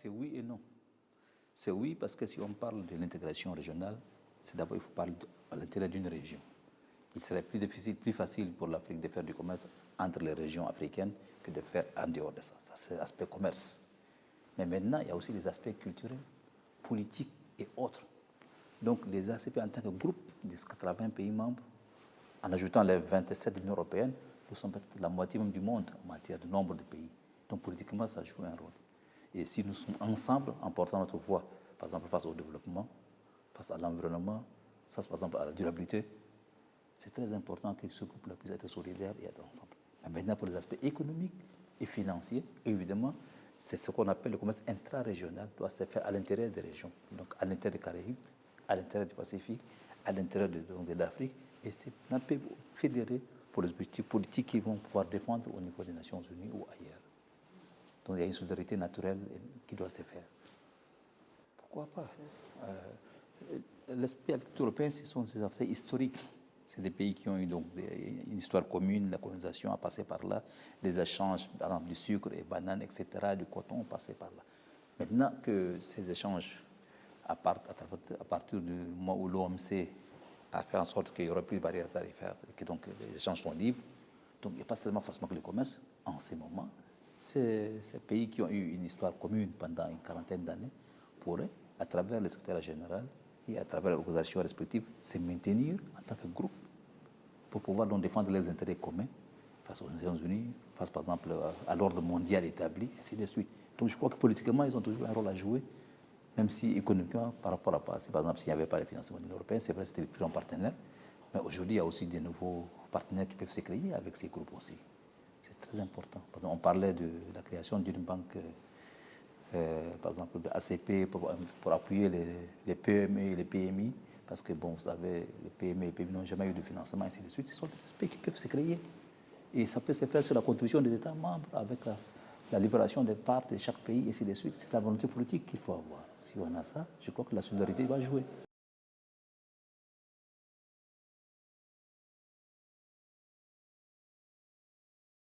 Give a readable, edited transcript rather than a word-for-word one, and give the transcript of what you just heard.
c'est oui et non. C'est oui parce que si on parle de l'intégration régionale, c'est d'abord il faut parler à l'intérieur d'une région. Il serait plus difficile, plus facile pour l'Afrique de faire du commerce entre les régions africaines que de faire en dehors de ça. Ça, c'est l'aspect commerce. Mais maintenant, il y a aussi les aspects culturels, politiques et autres. Donc, les ACP en tant que groupe des 80 pays membres, en ajoutant les 27 de l'Union européenne, nous sommes peut-être la moitié même du monde en matière de nombre de pays. Donc, politiquement, ça joue un rôle. Et si nous sommes ensemble en portant notre voix, par exemple, face au développement, face à l'environnement, face, par exemple, à la durabilité, c'est très important que ce groupe-là puisse être solidaire et être ensemble. Mais maintenant, pour les aspects économiques et financiers, évidemment, c'est ce qu'on appelle le commerce intra-régional, doit se faire à l'intérieur des régions, donc à l'intérieur des Caraïbes, à l'intérieur du Pacifique, à l'intérieur de l'Afrique, et c'est un peu fédéré pour les objectifs politiques qu'ils vont pouvoir défendre au niveau des Nations Unies ou ailleurs. Donc il y a une solidarité naturelle qui doit se faire. Pourquoi pas l'aspect européen, ce sont des aspects historiques. C'est des pays qui ont eu donc une histoire commune, la colonisation a passé par là, les échanges, par exemple, du sucre et bananes, etc., du coton ont passé par là. Maintenant que ces échanges, à partir du moment où l'OMC a fait en sorte qu'il n'y aura plus de barrières tarifaires et que donc les échanges sont libres, donc il n'y a pas seulement forcément que le commerce, en ces moments, ces pays qui ont eu une histoire commune pendant une quarantaine d'années pourraient, à travers le secrétariat général et à travers les organisations respectives, se maintenir en tant que groupe pour pouvoir donc défendre les intérêts communs face aux Nations Unies, face par exemple à l'ordre mondial établi, ainsi de suite. Donc je crois que politiquement, ils ont toujours un rôle à jouer, même si économiquement, par rapport à passé, par exemple, s'il n'y avait pas le financement de l'Union européenne, c'est vrai que c'était le plus grand partenaire, mais aujourd'hui, il y a aussi des nouveaux partenaires qui peuvent se créer avec ces groupes aussi. C'est très important. Par exemple, on parlait de la création d'une banque, par exemple, de ACP pour appuyer les PME et les PMI, parce que, bon, vous savez, les PME et les PMI n'ont jamais eu de financement, ainsi de suite. Ce sont des aspects qui peuvent se créer. Et ça peut se faire sur la contribution des États membres, avec la libération des parts de chaque pays, ainsi de suite. C'est la volonté politique qu'il faut avoir. Si on a ça, je crois que la solidarité va jouer.